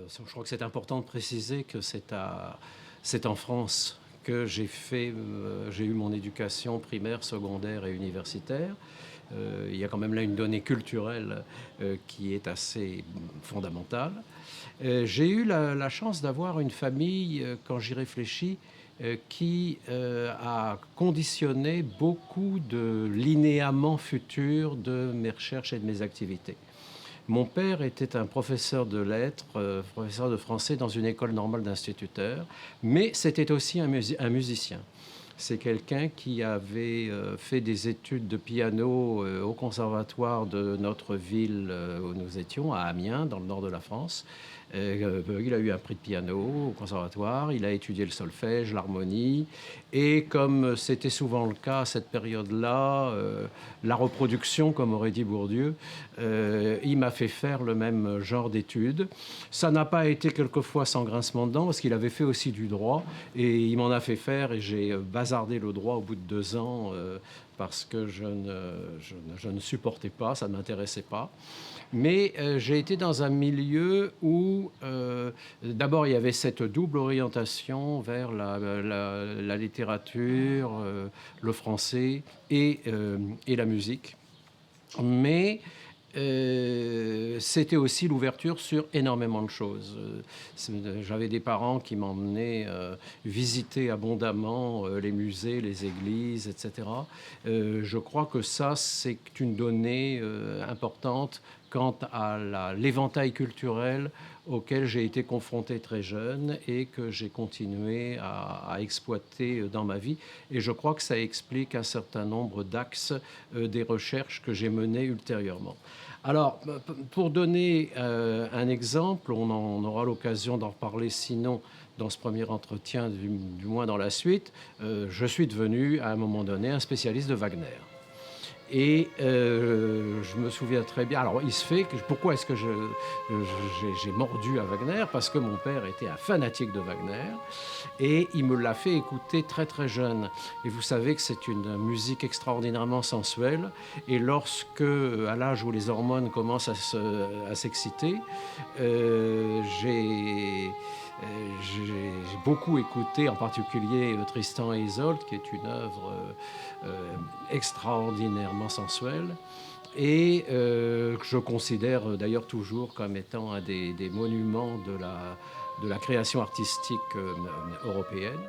Je crois que c'est important de préciser que c'est en France que j'ai eu mon éducation primaire, secondaire et universitaire. Il y a quand même là une donnée culturelle qui est assez fondamentale. J'ai eu la chance d'avoir une famille, quand j'y réfléchis, qui a conditionné beaucoup de linéaments futurs de mes recherches et de mes activités. Mon père était un professeur de lettres, professeur de français dans une école normale d'instituteurs, mais c'était aussi un musicien. C'est quelqu'un qui avait fait des études de piano au conservatoire de notre ville où nous étions, à Amiens, dans le nord de la France. Il a eu un prix de piano au conservatoire, il a étudié le solfège, l'harmonie, et comme c'était souvent le cas à cette période-là, la reproduction, comme aurait dit Bourdieu, il m'a fait faire le même genre d'études. Ça n'a pas été quelquefois sans grincement de dents, parce qu'il avait fait aussi du droit, et il m'en a fait faire, et j'ai bazardé le droit au bout de 2 ans, parce que je ne supportais pas, ça ne m'intéressait pas. Mais j'ai été dans un milieu où, d'abord, il y avait cette double orientation vers la littérature, le français et la musique. Mais c'était aussi l'ouverture sur énormément de choses. J'avais des parents qui m'emmenaient visiter abondamment les musées, les églises, etc. Je crois que ça, c'est une donnée importante quant à l'éventail culturel auquel j'ai été confronté très jeune et que j'ai continué à exploiter dans ma vie. Et je crois que ça explique un certain nombre d'axes des recherches que j'ai menées ultérieurement. Alors, pour donner un exemple, on aura l'occasion d'en reparler sinon dans ce premier entretien, du moins dans la suite, je suis devenu à un moment donné un spécialiste de Wagner. Et je me souviens très bien. Alors, il se fait que pourquoi est-ce que j'ai mordu à Wagner? Parce que mon père était un fanatique de Wagner et il me l'a fait écouter très très jeune. Et vous savez que c'est une musique extraordinairement sensuelle. Et lorsque, à l'âge où les hormones commencent à s'exciter, j'ai beaucoup écouté, en particulier Tristan et Isolde, qui est une œuvre extraordinairement sensuelle et que je considère d'ailleurs toujours comme étant un des monuments de la création artistique européenne.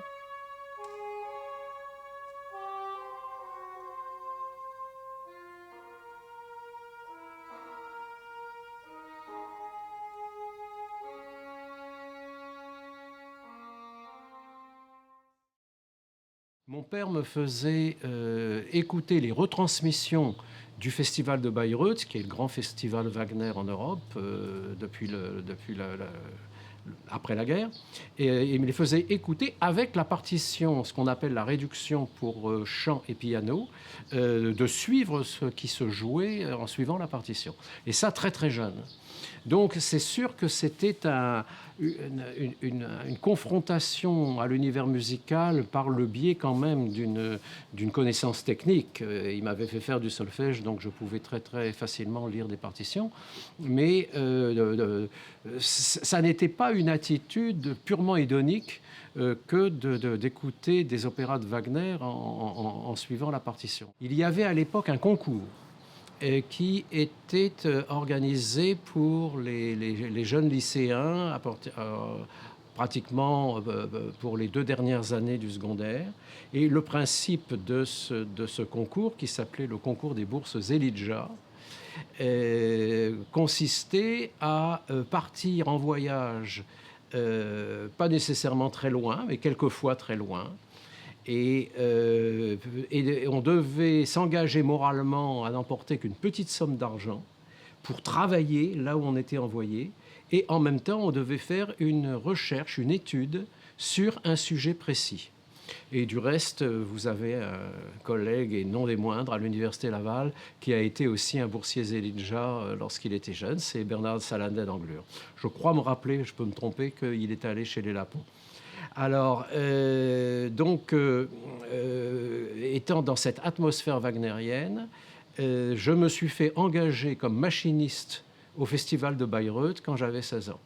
Mon père me faisait écouter les retransmissions du festival de Bayreuth, qui est le grand festival Wagner en Europe après la guerre, et il me les faisait écouter avec la partition, ce qu'on appelle la réduction pour chant et piano, de suivre ce qui se jouait en suivant la partition. Et ça très très jeune. Donc c'est sûr que c'était une confrontation à l'univers musical par le biais quand même d'une connaissance technique. Il m'avait fait faire du solfège, donc je pouvais très très facilement lire des partitions. Mais ça n'était pas une attitude purement hédonique que d'écouter des opéras de Wagner en suivant la partition. Il y avait à l'époque un concours qui était organisé pour les jeunes lycéens, pratiquement pour les 2 dernières années du secondaire. Et le principe de ce concours, qui s'appelait le concours des bourses Elijah, consistait à partir en voyage, pas nécessairement très loin, mais quelquefois très loin, et on devait s'engager moralement à n'emporter qu'une petite somme d'argent pour travailler là où on était envoyé. Et en même temps, on devait faire une recherche, une étude sur un sujet précis. Et du reste, vous avez un collègue, et non des moindres, à l'Université Laval, qui a été aussi un boursier Elijah lorsqu'il était jeune, c'est Bernard Salandet d'Anglure. Je crois me rappeler, je peux me tromper, qu'il est allé chez les Lapons. Alors, étant dans cette atmosphère wagnérienne, je me suis fait engager comme machiniste au festival de Bayreuth quand j'avais 16 ans.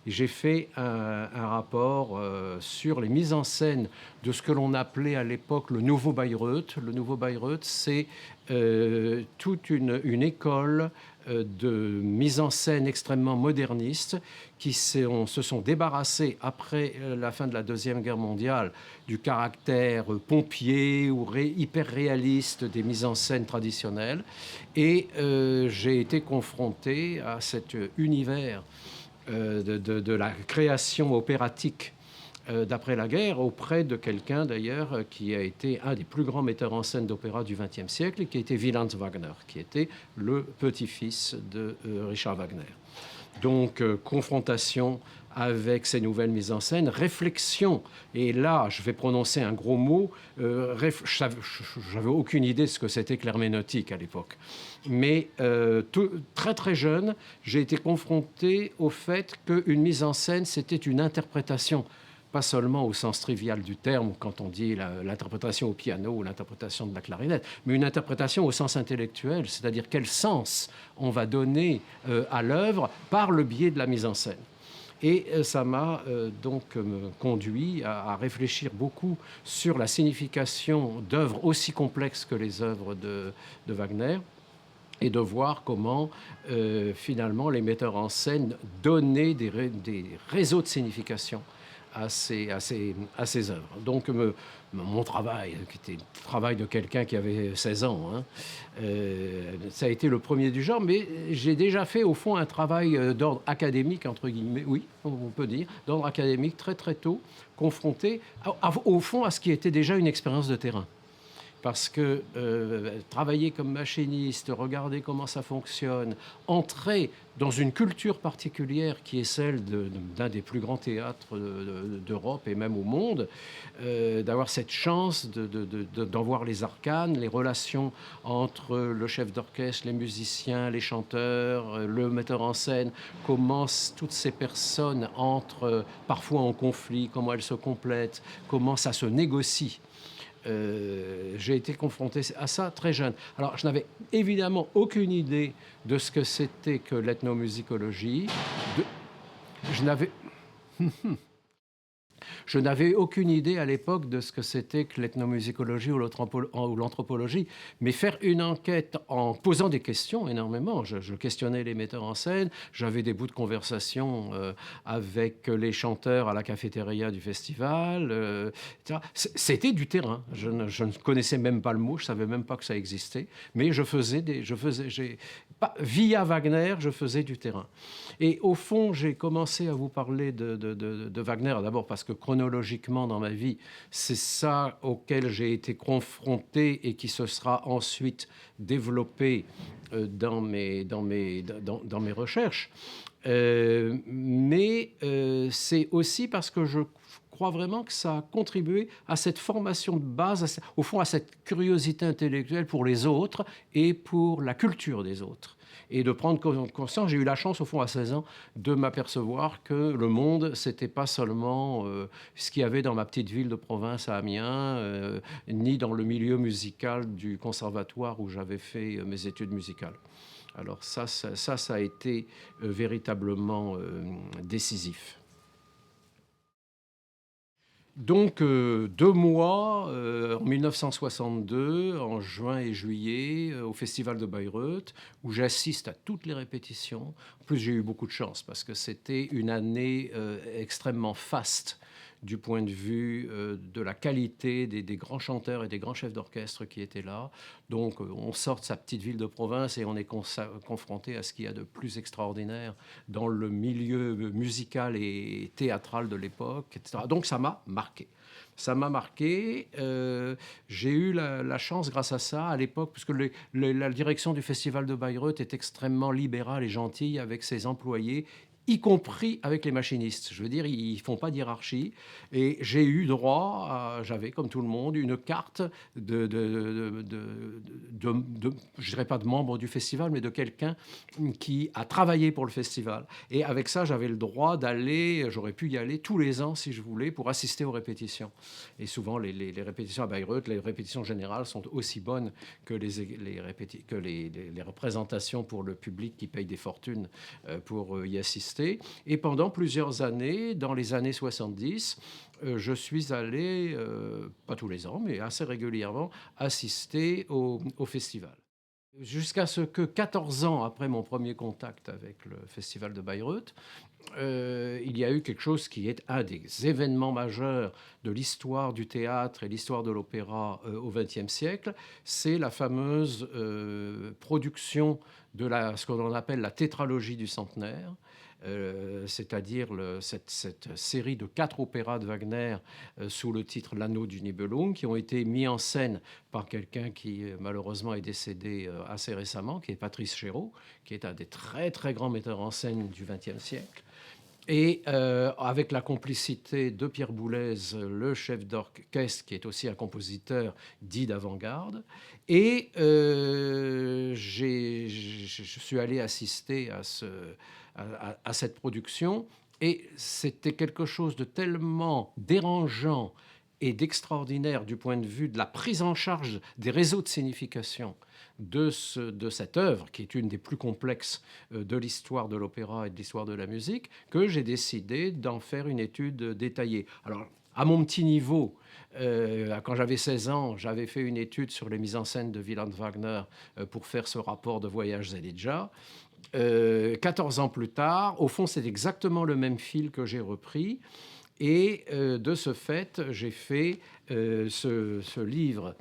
J'ai fait un rapport sur les mises en scène de ce que l'on appelait à l'époque le Nouveau Bayreuth. Le Nouveau Bayreuth, c'est toute une école de mise en scène extrêmement moderniste qui se sont débarrassés après la fin de la Deuxième Guerre mondiale du caractère pompier ou hyper réaliste des mises en scène traditionnelles. Et j'ai été confronté à cet univers de la création opératique d'après la guerre, auprès de quelqu'un d'ailleurs qui a été un des plus grands metteurs en scène d'opéra du XXe siècle, et qui était Wieland Wagner, qui était le petit-fils de Richard Wagner. Donc, confrontation avec ces nouvelles mises en scène, réflexion, et là, je vais prononcer un gros mot, j'avais aucune idée de ce que c'était que l'herméneutique à l'époque. Mais très très jeune, j'ai été confronté au fait qu'une mise en scène, c'était une interprétation, pas seulement au sens trivial du terme, quand on dit l'interprétation au piano ou l'interprétation de la clarinette, mais une interprétation au sens intellectuel, c'est-à-dire quel sens on va donner à l'œuvre par le biais de la mise en scène. Et ça m'a donc conduit à réfléchir beaucoup sur la signification d'œuvres aussi complexes que les œuvres de Wagner, et de voir comment finalement les metteurs en scène donnaient des réseaux de signification à ces œuvres. Donc mon travail, qui était le travail de quelqu'un qui avait 16 ans, ça a été le premier du genre, mais j'ai déjà fait au fond un travail d'ordre académique, entre guillemets, oui, on peut dire, d'ordre académique très très tôt, confronté au fond à ce qui était déjà une expérience de terrain. Parce que travailler comme machiniste, regarder comment ça fonctionne, entrer dans une culture particulière qui est celle d'un des plus grands théâtres d'Europe et même au monde, d'avoir cette chance d'en voir les arcanes, les relations entre le chef d'orchestre, les musiciens, les chanteurs, le metteur en scène, comment toutes ces personnes entrent parfois en conflit, comment elles se complètent, comment ça se négocie. J'ai été confronté à ça très jeune. Alors, je n'avais évidemment aucune idée de ce que c'était que l'ethnomusicologie. Je n'avais aucune idée à l'époque de ce que c'était que l'ethnomusicologie ou l'anthropologie, mais faire une enquête en posant des questions énormément. Je questionnais les metteurs en scène, j'avais des bouts de conversation avec les chanteurs à la cafétéria du festival. C'était du terrain. Je ne connaissais même pas le mot, je ne savais même pas que ça existait, mais via Wagner, je faisais du terrain. Et au fond, j'ai commencé à vous parler de Wagner, d'abord parce que chronologiquement dans ma vie, c'est ça auquel j'ai été confronté et qui se sera ensuite développé dans mes recherches. Mais c'est aussi parce que je crois vraiment que ça a contribué à cette formation de base, au fond à cette curiosité intellectuelle pour les autres et pour la culture des autres. Et de prendre conscience, j'ai eu la chance au fond à 16 ans de m'apercevoir que le monde, c'était pas seulement ce qu'il y avait dans ma petite ville de province à Amiens, ni dans le milieu musical du conservatoire où j'avais fait mes études musicales. Alors ça a été véritablement décisif. Donc, 2 mois en 1962, en juin et juillet, au Festival de Bayreuth, où j'assiste à toutes les répétitions. En plus, j'ai eu beaucoup de chance parce que c'était une année extrêmement faste du point de vue de la qualité des grands chanteurs et des grands chefs d'orchestre qui étaient là. Donc, on sort de sa petite ville de province et on est confronté à ce qu'il y a de plus extraordinaire dans le milieu musical et théâtral de l'époque, etc. Donc, ça m'a marqué. Ça m'a marqué. J'ai eu la chance, grâce à ça, à l'époque, puisque la direction du Festival de Bayreuth est extrêmement libérale et gentille avec ses employés, y compris avec les machinistes. Je veux dire, ils ne font pas d'hierarchie. Et j'ai eu droit, j'avais comme tout le monde, une carte je dirais pas de membre du festival, mais de quelqu'un qui a travaillé pour le festival. Et avec ça, j'avais le droit d'aller, j'aurais pu y aller tous les ans si je voulais, pour assister aux répétitions. Et souvent, les répétitions à Bayreuth, les répétitions générales sont aussi bonnes que les représentations pour le public qui paye des fortunes pour y assister. assisté. Et pendant plusieurs années, dans les années 70, je suis allé, pas tous les ans, mais assez régulièrement, assister au festival. Jusqu'à ce que 14 ans après mon premier contact avec le festival de Bayreuth, il y a eu quelque chose qui est un des événements majeurs de l'histoire du théâtre et l'histoire de l'opéra au XXe siècle. C'est la fameuse production de ce qu'on appelle la tétralogie du centenaire, c'est-à-dire cette série de 4 opéras de Wagner sous le titre L'Anneau du Nibelung, qui ont été mis en scène par quelqu'un qui malheureusement est décédé assez récemment, qui est Patrice Chéreau, qui est un des très très grands metteurs en scène du XXe siècle. Et avec la complicité de Pierre Boulez, le chef d'orchestre, qui est aussi un compositeur dit d'avant-garde. Et je suis allé assister à cette production. Et c'était quelque chose de tellement dérangeant et d'extraordinaire du point de vue de la prise en charge des réseaux de signification de cette œuvre, qui est une des plus complexes de l'histoire de l'opéra et de l'histoire de la musique, que j'ai décidé d'en faire une étude détaillée. Alors, à mon petit niveau, quand j'avais 16 ans, j'avais fait une étude sur les mises en scène de Wieland Wagner pour faire ce rapport de Voyage Zelidja. 14 ans plus tard, au fond, c'est exactement le même fil que j'ai repris. Et de ce fait, j'ai fait ce livre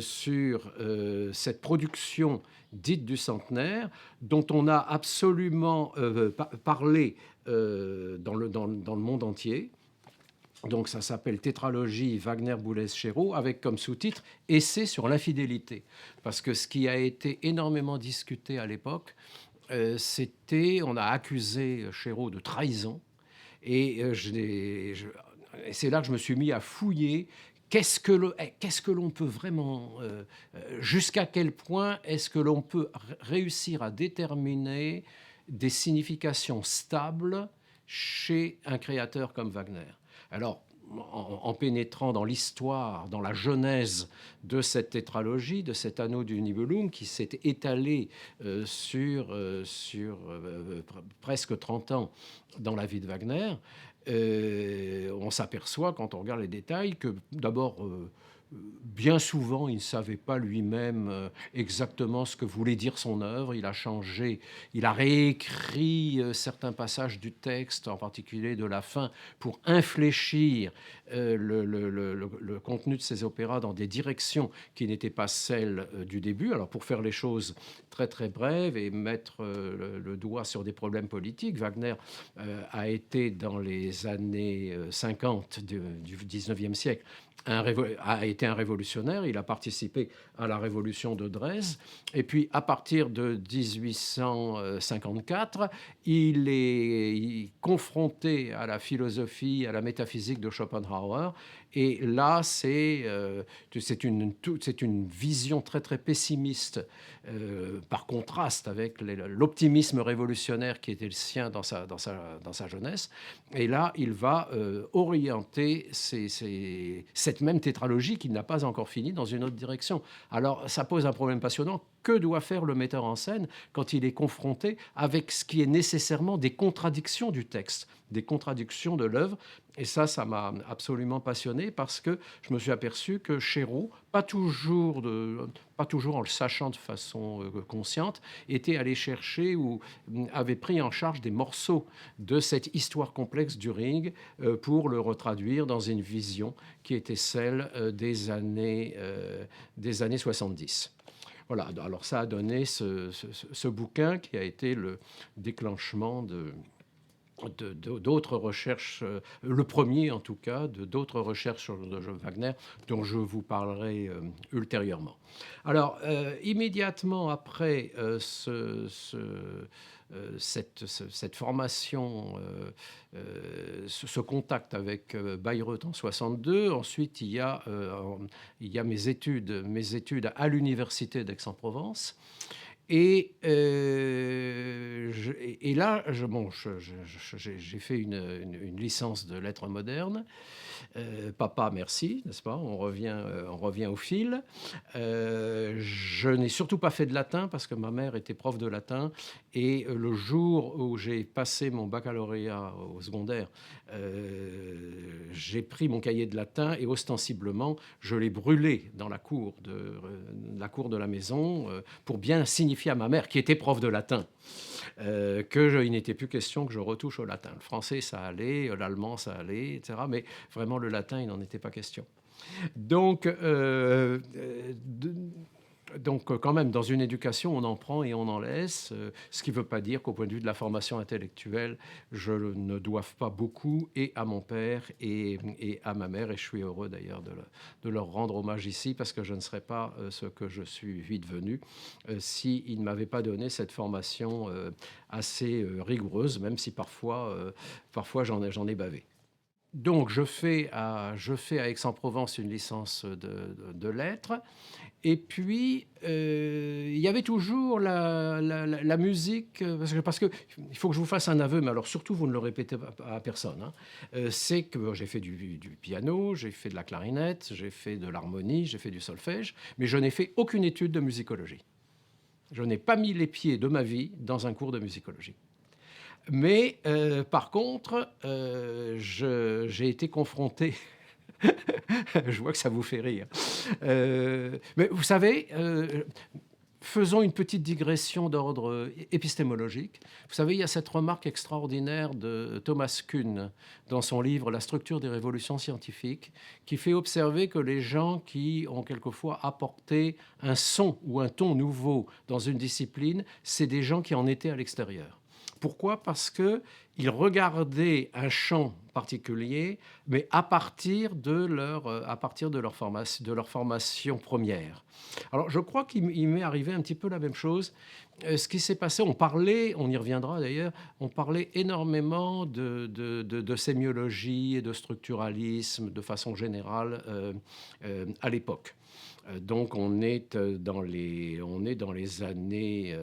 sur cette production dite du centenaire, dont on a absolument parlé dans le monde entier. Donc ça s'appelle Tétralogie Wagner-Boulez-Chéreau, avec comme sous-titre Essai sur l'infidélité. Parce que ce qui a été énormément discuté à l'époque, on a accusé Chéreau de trahison. Et c'est là que je me suis mis à fouiller. Qu'est-ce que l'on peut vraiment, jusqu'à quel point est-ce que l'on peut réussir à déterminer des significations stables chez un créateur comme Wagner? Alors, en pénétrant dans l'histoire, dans la genèse de cette tétralogie, de cet anneau du Nibelung qui s'est étalé sur presque 30 ans dans la vie de Wagner, on s'aperçoit, quand on regarde les détails, que d'abord, bien souvent, il ne savait pas lui-même exactement ce que voulait dire son œuvre. Il a changé, il a réécrit certains passages du texte, en particulier de la fin, pour infléchir le contenu de ses opéras dans des directions qui n'étaient pas celles du début. Alors, pour faire les choses très très brèves et mettre le doigt sur des problèmes politiques, Wagner a été dans les années 50 du 19e siècle a été un révolutionnaire. Il a participé à la révolution de Dresde. Et puis, à partir de 1854, il est confronté à la philosophie, à la métaphysique de Schopenhauer. Et là, c'est une vision très, très pessimiste, par contraste avec l'optimisme révolutionnaire qui était le sien dans sa jeunesse. Et là, il va orienter cette même tétralogie qu'il n'a pas encore finie dans une autre direction. Alors, ça pose un problème passionnant. Que doit faire le metteur en scène quand il est confronté avec ce qui est nécessairement des contradictions du texte, des contradictions de l'œuvre? Et ça m'a absolument passionné parce que je me suis aperçu que Chéreau, pas toujours en le sachant de façon consciente, était allé chercher ou avait pris en charge des morceaux de cette histoire complexe du Ring pour le retraduire dans une vision qui était celle des années 70. Voilà, alors ça a donné ce bouquin qui a été le déclenchement d'autres recherches, le premier en tout cas, d'autres recherches sur Wagner dont je vous parlerai ultérieurement. Alors, immédiatement après cette formation, ce contact avec Bayreuth en 62. Ensuite, il y a mes études à l'université d'Aix-en-Provence. Et et là, j'ai fait une licence de lettres modernes. Papa, merci, n'est-ce pas? On revient au fil. Je n'ai surtout pas fait de latin parce que ma mère était prof de latin. Et le jour où j'ai passé mon baccalauréat au secondaire, j'ai pris mon cahier de latin et ostensiblement, je l'ai brûlé dans la cour de la maison pour bien signifier à ma mère, qui était prof de latin, qu'il n'était plus question que je retouche au latin. Le français, ça allait, l'allemand, ça allait, etc. Mais vraiment, le latin, il n'en était pas question. Donc, quand même, dans une éducation, on en prend et on en laisse, ce qui ne veut pas dire qu'au point de vue de la formation intellectuelle, je ne doive pas beaucoup et à mon père et à ma mère. Et je suis heureux d'ailleurs de leur rendre hommage ici, parce que je ne serais pas ce que je suis devenu s'ils ne m'avaient pas donné cette formation assez rigoureuse, même si parfois j'en ai bavé. Donc, je fais à Aix-en-Provence une licence de lettres. Et puis, il y avait toujours la musique, parce que il faut que je vous fasse un aveu, mais alors surtout, vous ne le répétez à personne, hein. C'est que j'ai fait du piano, j'ai fait de la clarinette, j'ai fait de l'harmonie, j'ai fait du solfège, mais je n'ai fait aucune étude de musicologie. Je n'ai pas mis les pieds de ma vie dans un cours de musicologie. Mais par contre, j'ai été confronté. Je vois que ça vous fait rire. Mais vous savez, faisons une petite digression d'ordre épistémologique. Vous savez, il y a cette remarque extraordinaire de Thomas Kuhn dans son livre La structure des révolutions scientifiques, qui fait observer que les gens qui ont quelquefois apporté un son ou un ton nouveau dans une discipline, c'est des gens qui en étaient à l'extérieur. Pourquoi? Parce qu'ils regardaient un champ particulier, mais à partir de leur formation première. Alors, je crois qu'il m'est arrivé un petit peu la même chose. Ce qui s'est passé, on y reviendra d'ailleurs, on parlait énormément de sémiologie et de structuralisme de façon générale à l'époque. Donc on est dans les années,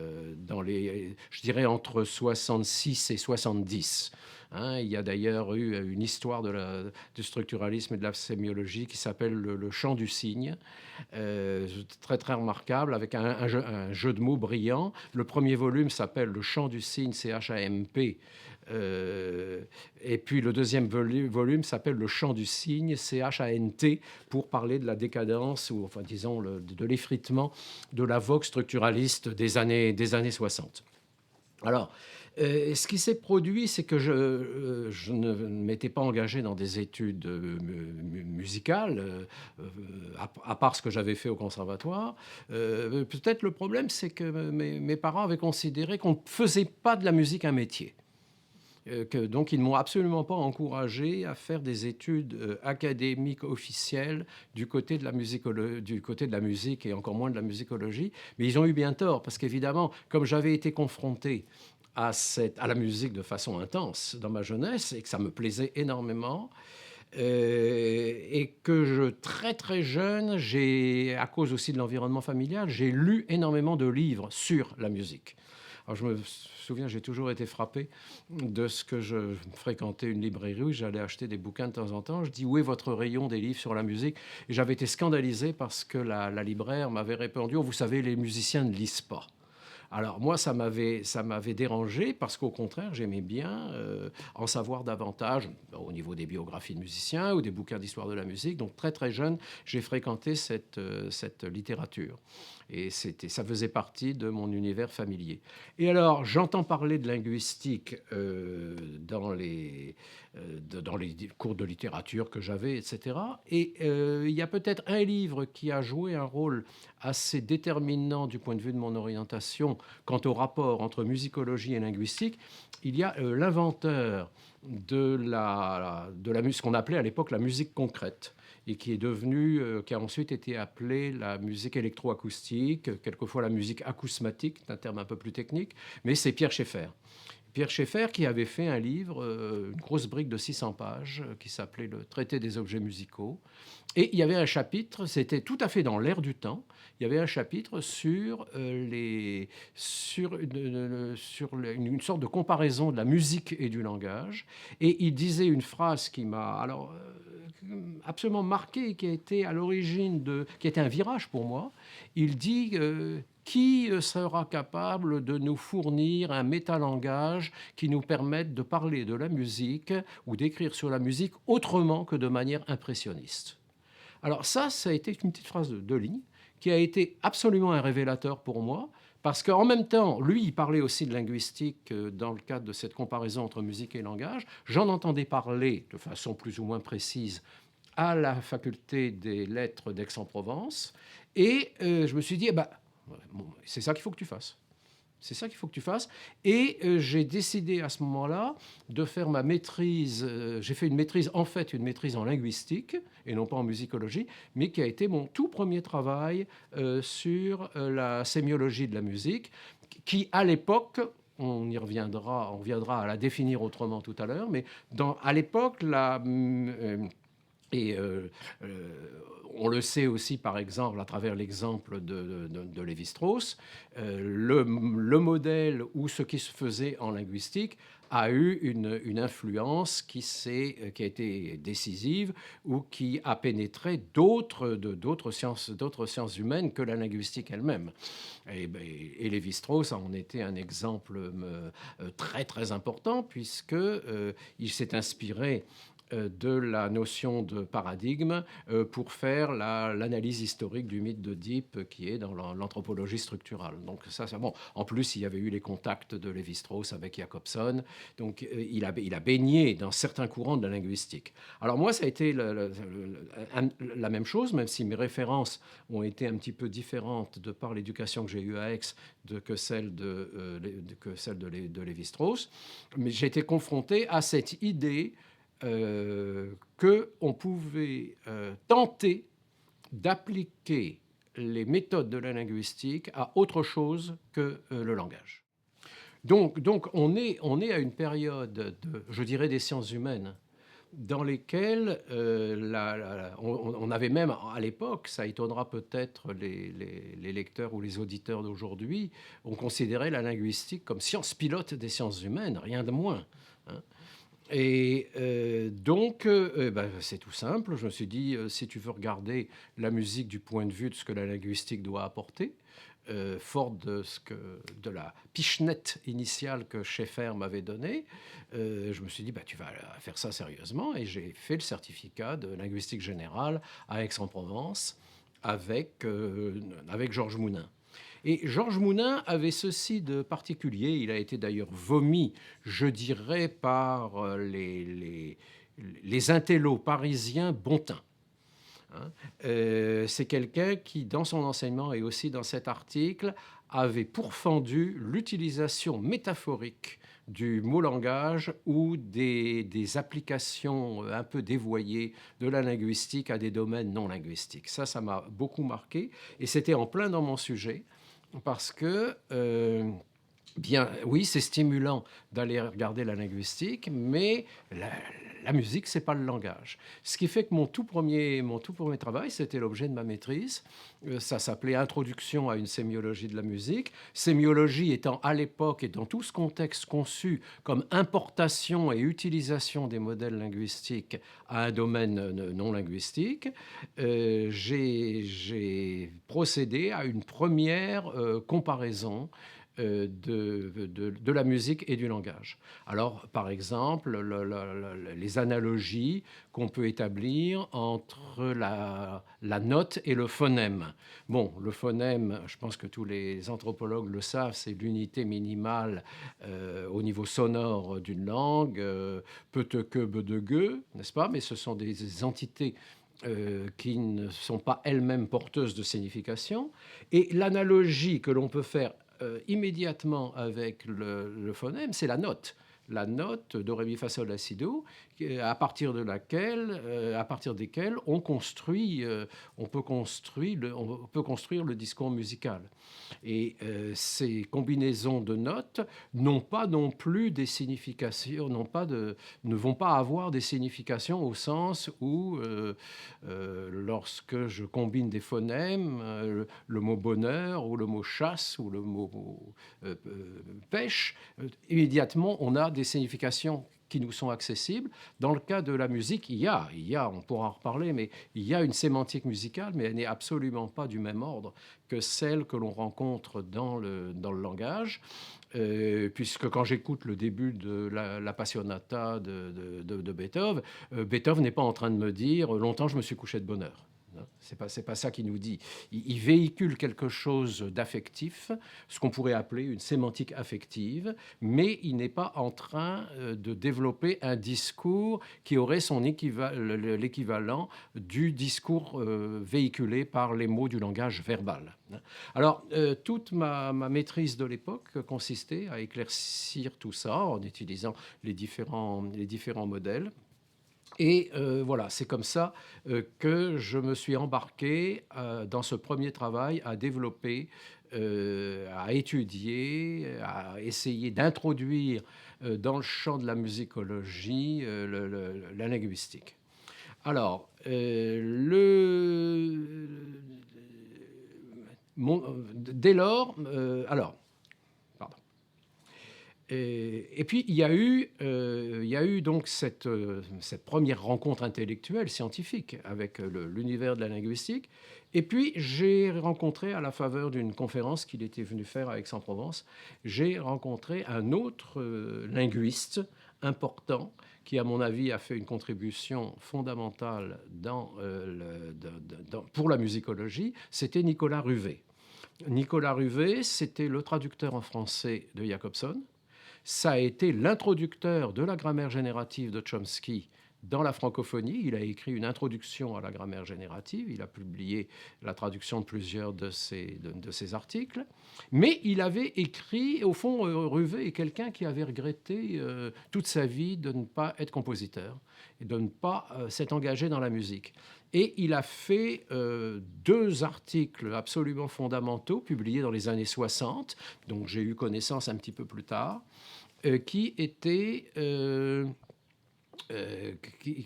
je dirais entre 66 et 70. Hein, il y a d'ailleurs eu une histoire du structuralisme et de la sémiologie qui s'appelle le chant du cygne, très très remarquable, avec un jeu de mots brillant. Le premier volume s'appelle Le chant du cygne, CHAMP. Et puis le deuxième volume s'appelle Le chant du cygne, CHANT, pour parler de la décadence, ou enfin disons de l'effritement de la vogue structuraliste des années 60. Alors, ce qui s'est produit, c'est que je ne m'étais pas engagé dans des études musicales, à part ce que j'avais fait au conservatoire. Peut-être le problème, c'est que mes parents avaient considéré qu'on ne faisait pas de la musique un métier. Donc, ils ne m'ont absolument pas encouragé à faire des études académiques officielles du côté de la musique et encore moins de la musicologie. Mais ils ont eu bien tort, parce qu'évidemment, comme j'avais été confronté à la musique de façon intense dans ma jeunesse et que ça me plaisait énormément, et que très très jeune, à cause aussi de l'environnement familial, j'ai lu énormément de livres sur la musique. Alors, je me souviens, j'ai toujours été frappé de ce que je fréquentais une librairie où j'allais acheter des bouquins de temps en temps. Je dis, où est votre rayon des livres sur la musique? Et j'avais été scandalisé parce que la libraire m'avait répondu, oh, vous savez, les musiciens ne lisent pas. Alors moi, ça m'avait dérangé, parce qu'au contraire, j'aimais bien en savoir davantage au niveau des biographies de musiciens ou des bouquins d'histoire de la musique. Donc très très jeune, j'ai fréquenté cette littérature. Et ça faisait partie de mon univers familier. Et alors, j'entends parler de linguistique dans les cours de littérature que j'avais, etc. Et il y a peut-être un livre qui a joué un rôle assez déterminant du point de vue de mon orientation quant au rapport entre musicologie et linguistique. Il y a l'inventeur de ce qu'on appelait à l'époque la musique concrète, et qui a ensuite été appelée la musique électroacoustique, quelquefois la musique acousmatique, c'est un terme un peu plus technique, mais c'est Pierre Schaeffer. Pierre Schaeffer qui avait fait un livre, une grosse brique de 600 pages, qui s'appelait Le Traité des objets musicaux. Et il y avait un chapitre, c'était tout à fait dans l'air du temps, il y avait un chapitre sur, une sorte de comparaison de la musique et du langage. Et il disait une phrase qui m'a absolument marqué, qui a été à l'origine qui a été un virage pour moi. Il dit qui sera capable de nous fournir un métalangage qui nous permette de parler de la musique ou d'écrire sur la musique autrement que de manière impressionniste. Alors ça a été une petite phrase de 2 lignes qui a été absolument un révélateur pour moi, parce qu'en même temps, lui, il parlait aussi de linguistique dans le cadre de cette comparaison entre musique et langage. J'en entendais parler de façon plus ou moins précise à la faculté des lettres d'Aix-en-Provence, et je me suis dit, c'est ça qu'il faut que tu fasses. C'est ça qu'il faut que tu fasses. Et j'ai décidé à ce moment-là de faire ma maîtrise. J'ai fait une maîtrise en linguistique, et non pas en musicologie, mais qui a été mon tout premier travail sur la sémiologie de la musique, qui, à l'époque, on reviendra à la définir autrement tout à l'heure, mais à l'époque, et on le sait aussi, par exemple, à travers l'exemple de Lévi-Strauss, le modèle ou ce qui se faisait en linguistique a eu une influence qui a été décisive ou qui a pénétré d'autres sciences humaines que la linguistique elle-même. Et Lévi-Strauss en était un exemple très très important, puisque il s'est inspiré de la notion de paradigme pour faire l'analyse historique du mythe d'Oedipe qui est dans l'anthropologie structurale. Donc ça, c'est bon. En plus, il y avait eu les contacts de Lévi-Strauss avec Jacobson. Donc il a baigné dans certains courants de la linguistique. Alors moi, ça a été la même chose, même si mes références ont été un petit peu différentes de par l'éducation que j'ai eue à Aix que celle de Lévi-Strauss. Mais j'ai été confronté à cette idée qu'on pouvait tenter d'appliquer les méthodes de la linguistique à autre chose que le langage. Donc on est à une période, je dirais, des sciences humaines, dans lesquelles on avait même, à l'époque, ça étonnera peut-être les lecteurs ou les auditeurs d'aujourd'hui, on considérait la linguistique comme science pilote des sciences humaines, rien de moins. Hein. Et donc, c'est tout simple. Je me suis dit, si tu veux regarder la musique du point de vue de ce que la linguistique doit apporter, fort de la pichenette initiale que Schaeffer m'avait donnée, je me suis dit, tu vas faire ça sérieusement. Et j'ai fait le certificat de linguistique générale à Aix-en-Provence avec Georges Mounin. Et Georges Mounin avait ceci de particulier, il a été d'ailleurs vomi, je dirais, par les intellos parisiens bontins. Hein. C'est quelqu'un qui, dans son enseignement et aussi dans cet article, avait pourfendu l'utilisation métaphorique du mot langage ou des applications un peu dévoyées de la linguistique à des domaines non linguistiques. Ça m'a beaucoup marqué, et c'était en plein dans mon sujet. Parce que, bien, oui, c'est stimulant d'aller regarder la linguistique, mais la musique, c'est pas le langage. Ce qui fait que mon tout premier travail, c'était l'objet de ma maîtrise. Ça s'appelait Introduction à une sémiologie de la musique. Sémiologie étant à l'époque et dans tout ce contexte conçu comme importation et utilisation des modèles linguistiques à un domaine non linguistique. J'ai procédé à une première comparaison de la musique et du langage. Alors, par exemple, les analogies qu'on peut établir entre la note et le phonème. Bon, le phonème, je pense que tous les anthropologues le savent, c'est l'unité minimale au niveau sonore d'une langue, peut que, be de gueux, n'est-ce pas? Mais ce sont des entités qui ne sont pas elles-mêmes porteuses de signification. Et l'analogie que l'on peut faire immédiatement avec le phonème, c'est la note. la note do, ré, mi, fa, sol, la, si, do, à partir desquelles on peut construire le discours musical. Et ces combinaisons de notes n'ont pas non plus des significations, ne vont pas avoir des significations au sens où, lorsque je combine des phonèmes, le mot bonheur ou le mot chasse ou le mot pêche, immédiatement on a des significations qui nous sont accessibles. Dans le cas de la musique, on pourra en reparler, mais il y a une sémantique musicale, mais elle n'est absolument pas du même ordre que celle que l'on rencontre dans le langage. Puisque quand j'écoute le début de la Passionata de Beethoven, Beethoven n'est pas en train de me dire « longtemps je me suis couché de bonne heure ». C'est pas ça qu'il nous dit. Il véhicule quelque chose d'affectif, ce qu'on pourrait appeler une sémantique affective, mais il n'est pas en train de développer un discours qui aurait l'équivalent du discours véhiculé par les mots du langage verbal. Alors, toute ma maîtrise de l'époque consistait à éclaircir tout ça en utilisant les différents modèles. Et voilà, c'est comme ça que je me suis embarqué dans ce premier travail à développer, à étudier, à essayer d'introduire dans le champ de la musicologie la linguistique. Alors, dès lors, et puis il y a eu donc cette première rencontre intellectuelle, scientifique, avec l'univers de la linguistique. Et puis j'ai rencontré, à la faveur d'une conférence qu'il était venu faire à Aix-en-Provence, j'ai rencontré un autre linguiste important qui, à mon avis, a fait une contribution fondamentale pour la musicologie. C'était Nicolas Ruvé. Nicolas Ruvé, c'était le traducteur en français de Jacobson. Ça a été l'introducteur de la grammaire générative de Chomsky dans la francophonie. Il a écrit une introduction à la grammaire générative. Il a publié la traduction de plusieurs de ses articles. Mais il avait écrit, au fond, Ruvé est quelqu'un qui avait regretté toute sa vie de ne pas être compositeur et de ne pas s'être engagé dans la musique. Et il a fait 2 articles absolument fondamentaux, publiés dans les années 60, dont j'ai eu connaissance un petit peu plus tard,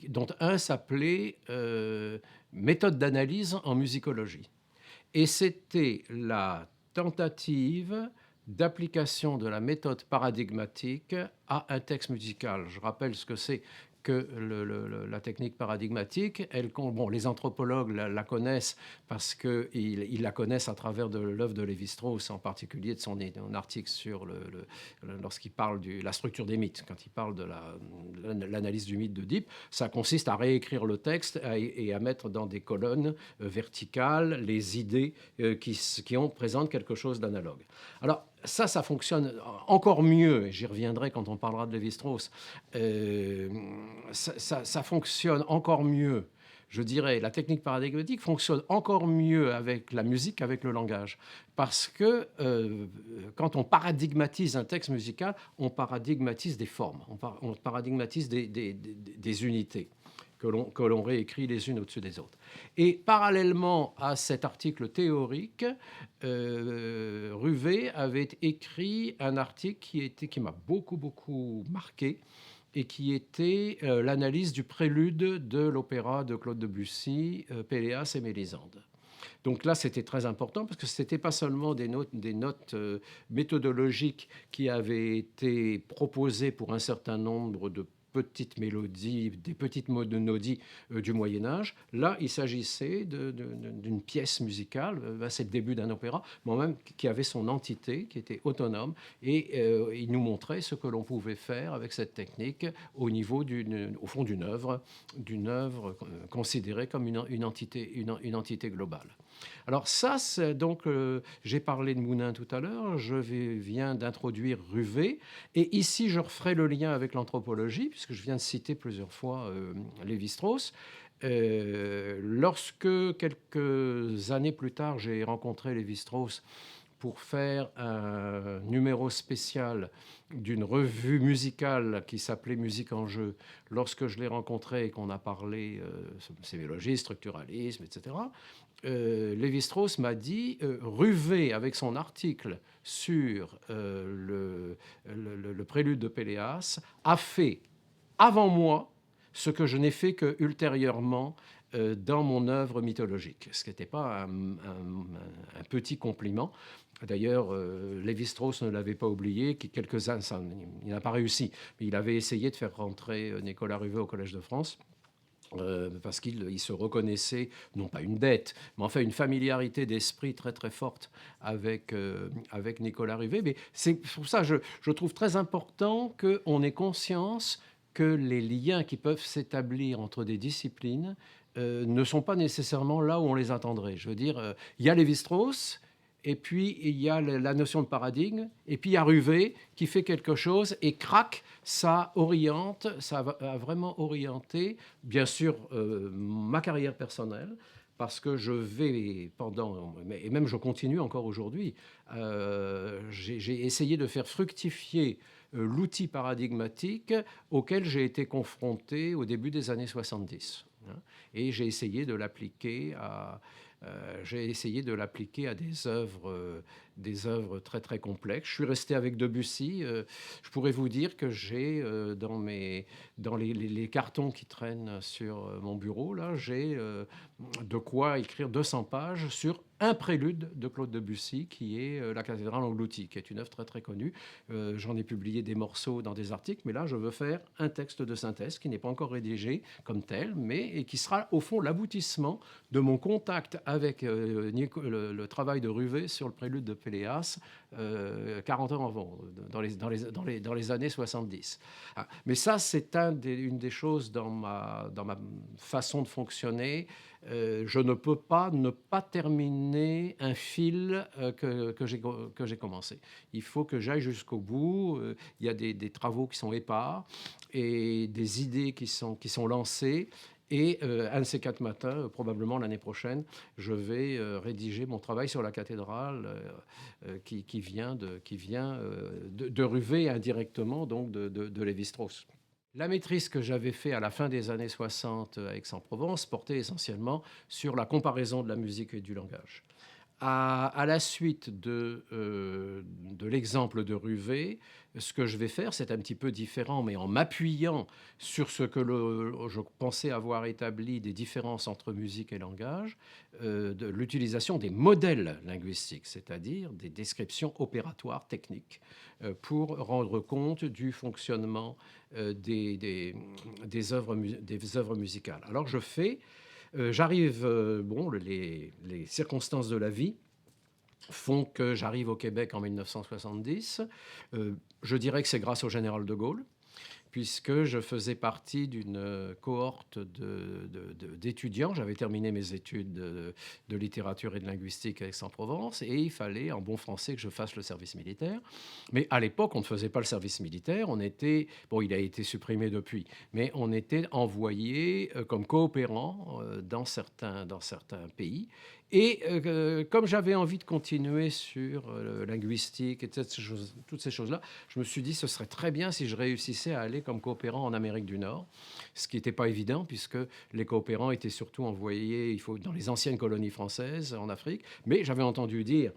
dont un s'appelait Méthode d'analyse en musicologie. Et c'était la tentative d'application de la méthode paradigmatique à un texte musical. Je rappelle ce que c'est que la technique paradigmatique. Les anthropologues la connaissent parce qu'ils la connaissent à travers de l'œuvre de Lévi-Strauss, en particulier de son article sur lorsqu'il parle de la structure des mythes. Quand il parle de l'analyse du mythe d'Oedipe, ça consiste à réécrire le texte et à mettre dans des colonnes verticales les idées qui présentent quelque chose d'analogue. Alors, ça fonctionne encore mieux, et j'y reviendrai quand on parlera de Lévi-Strauss. Ça fonctionne encore mieux, je dirais, la technique paradigmatique fonctionne encore mieux avec la musique qu'avec le langage. Parce que quand on paradigmatise un texte musical, on paradigmatise des formes, on paradigmatise des unités que l'on réécrit les unes au-dessus des autres. Et parallèlement à cet article théorique, Ruvé avait écrit un article qui m'a beaucoup marqué, et qui était l'analyse du prélude de l'opéra de Claude Debussy, Péléas et Mélisande. Donc là, c'était très important parce que ce n'était pas seulement des notes méthodologiques qui avaient été proposées pour un certain nombre de petites mélodies, des petites monodies du Moyen-Âge. Là, il s'agissait d'une pièce musicale, c'est le début d'un opéra, mais même qui avait son entité, qui était autonome, et il nous montrait ce que l'on pouvait faire avec cette technique au niveau au fond d'une œuvre considérée comme une entité globale. Alors ça, donc, j'ai parlé de Mounin tout à l'heure, je viens d'introduire Ruvé, et ici je referai le lien avec l'anthropologie, puisque je viens de citer plusieurs fois Lévi-Strauss. Lorsque, quelques années plus tard, j'ai rencontré Lévi-Strauss pour faire un numéro spécial d'une revue musicale qui s'appelait Musique en jeu. Lorsque je l'ai rencontré et qu'on a parlé sémiologie, structuralisme, etc., Lévi-Strauss m'a dit Ruvé, avec son article sur le prélude de Péléas, a fait avant moi ce que je n'ai fait que ultérieurement dans mon œuvre mythologique, ce qui n'était pas un petit compliment. D'ailleurs, Lévi-Strauss ne l'avait pas oublié, quelques-uns, il n'a pas réussi, mais il avait essayé de faire rentrer Nicolas Ruvé au Collège de France. Parce qu'il se reconnaissait, non pas une dette, mais enfin une familiarité d'esprit très très forte avec Nicolas Ruvé. Mais c'est pour ça que je trouve très important qu'on ait conscience que les liens qui peuvent s'établir entre des disciplines ne sont pas nécessairement là où on les attendrait. Je veux dire, il y a Lévi-Strauss, et puis il y a la notion de paradigme, et puis il y a Ruvé qui fait quelque chose, et crac, ça oriente, ça a vraiment orienté, bien sûr, ma carrière personnelle, parce que je vais pendant, et même je continue encore aujourd'hui, j'ai essayé de faire fructifier l'outil paradigmatique auquel j'ai été confronté au début des années 70. Et j'ai essayé de l'appliquer à des œuvres très très complexes. Je suis resté avec Debussy. Je pourrais vous dire que j'ai dans les cartons qui traînent sur mon bureau, là, j'ai de quoi écrire 200 pages sur un prélude de Claude Debussy qui est La cathédrale engloutie, qui est une œuvre très très connue. J'en ai publié des morceaux dans des articles, mais là je veux faire un texte de synthèse qui n'est pas encore rédigé comme tel, mais et qui sera au fond l'aboutissement de mon contact avec le travail de Ruvé sur le prélude de Péléas 40 ans avant, dans les années 70. Ah, mais ça, c'est une des choses dans ma façon de fonctionner. Je ne peux pas ne pas terminer un fil que j'ai commencé. Il faut que j'aille jusqu'au bout. Il y a des travaux qui sont épars et des idées qui sont lancées. Et un de ces 4 matins, probablement l'année prochaine, je vais rédiger mon travail sur la cathédrale qui vient de Ruvé indirectement, donc de Lévi-Strauss. La maîtrise que j'avais faite à la fin des années 60 à Aix-en-Provence portait essentiellement sur la comparaison de la musique et du langage. À la suite de l'exemple de Ruvé, ce que je vais faire, c'est un petit peu différent, mais en m'appuyant sur ce que je pensais avoir établi des différences entre musique et langage, de l'utilisation des modèles linguistiques, c'est-à-dire des descriptions opératoires techniques, pour rendre compte du fonctionnement des œuvres musicales. Alors je fais... j'arrive, les circonstances de la vie font que j'arrive au Québec en 1970. Je dirais que c'est grâce au général de Gaulle, puisque je faisais partie d'une cohorte d'étudiants. J'avais terminé mes études de littérature et de linguistique à Aix-en-Provence, et il fallait, en bon français, que je fasse le service militaire. Mais à l'époque, on ne faisait pas le service militaire. Il a été supprimé depuis, mais on était envoyé comme coopérant dans certains pays. Et comme j'avais envie de continuer sur linguistique et toutes ces choses-là, je me suis dit ce serait très bien si je réussissais à aller comme coopérant en Amérique du Nord, ce qui n'était pas évident puisque les coopérants étaient surtout envoyés dans les anciennes colonies françaises en Afrique. Mais j'avais entendu dire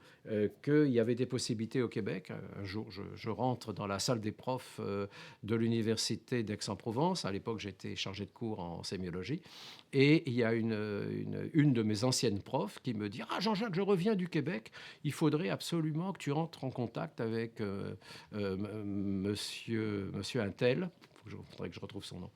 qu'il y avait des possibilités au Québec. Un jour, je rentre dans la salle des profs de l'université d'Aix-en-Provence. À l'époque, j'étais chargé de cours en sémiologie. Et il y a une de mes anciennes profs qui me dit « Ah, Jean-Jacques, je reviens du Québec. Il faudrait absolument que tu rentres en contact avec monsieur Untel. » Il faudrait que je retrouve son nom.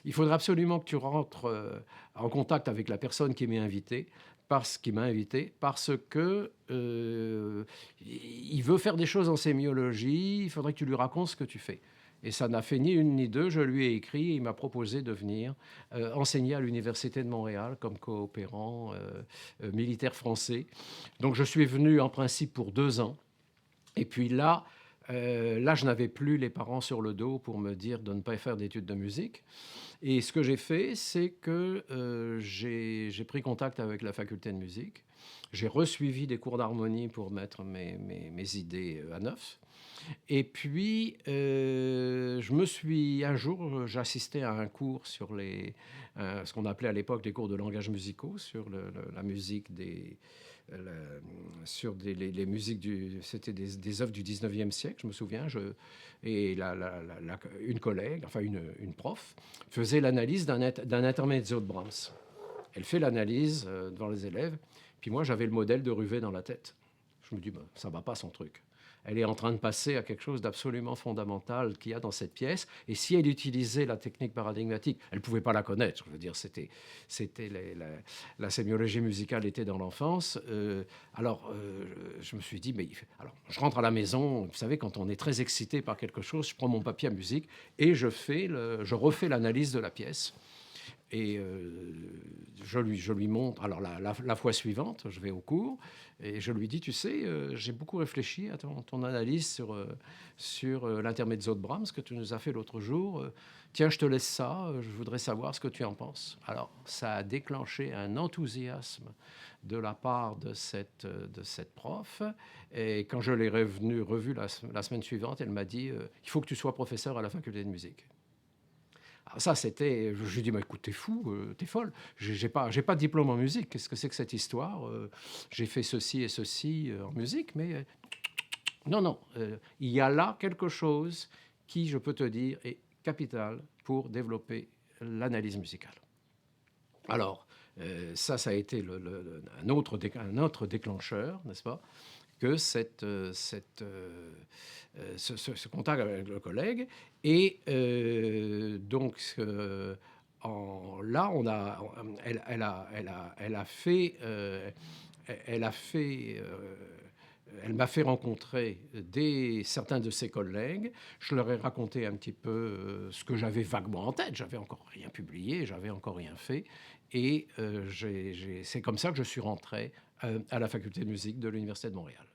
Il faudrait absolument que tu rentres en contact avec la personne qui m'a invité, parce que il veut faire des choses en sémiologie. Il faudrait que tu lui racontes ce que tu fais. Et ça n'a fait ni une ni deux. Je lui ai écrit et il m'a proposé de venir enseigner à l'Université de Montréal comme coopérant militaire français. Donc je suis venu en principe pour 2 ans. Et puis là, Là, je n'avais plus les parents sur le dos pour me dire de ne pas faire d'études de musique. Et ce que j'ai fait, c'est que j'ai pris contact avec la faculté de musique. J'ai resuivi des cours d'harmonie pour mettre mes idées à neuf. Et puis, un jour, j'assistais à un cours sur ce qu'on appelait à l'époque des cours de langage musicaux, sur la musique sur les musiques c'était des œuvres du 19e siècle, je me souviens. Et une collègue, enfin une prof, faisait l'analyse d'un intermezzo de Brahms. Elle fait l'analyse devant les élèves, puis moi j'avais le modèle de Ruvet dans la tête. Je me dis, ben, ça ne va pas son truc. Elle est en train de passer à quelque chose d'absolument fondamental qu'il y a dans cette pièce. Et si elle utilisait la technique paradigmatique, elle ne pouvait pas la connaître. Je veux dire, la sémiologie musicale était dans l'enfance. Je me suis dit, alors, je rentre à la maison. Vous savez, quand on est très excité par quelque chose, je prends mon papier à musique et je refais l'analyse de la pièce. Et je lui montre, alors la fois suivante, je vais au cours, et je lui dis, tu sais, j'ai beaucoup réfléchi à ton analyse sur l'intermezzo de Brahms que tu nous as fait l'autre jour. Tiens, je te laisse ça, je voudrais savoir ce que tu en penses. Alors, ça a déclenché un enthousiasme de la part de cette prof. Et quand je l'ai revue la semaine suivante, elle m'a dit, il faut que tu sois professeur à la faculté de musique. Alors ça, c'était... Je lui ai dit, écoute, t'es fou, t'es folle. J'ai pas de diplôme en musique. Qu'est-ce que c'est que cette histoire? J'ai fait ceci et ceci en musique, mais... non. Il y a là quelque chose qui, je peux te dire, est capital pour développer l'analyse musicale. Alors, ça a été un autre déclencheur, n'est-ce pas, que ce contact avec le collègue. Et donc, là, elle m'a fait rencontrer certains de ses collègues. Je leur ai raconté un petit peu ce que j'avais vaguement en tête. J'avais encore rien publié, j'avais encore rien fait. Et c'est comme ça que je suis rentré à la faculté de musique de l'Université de Montréal.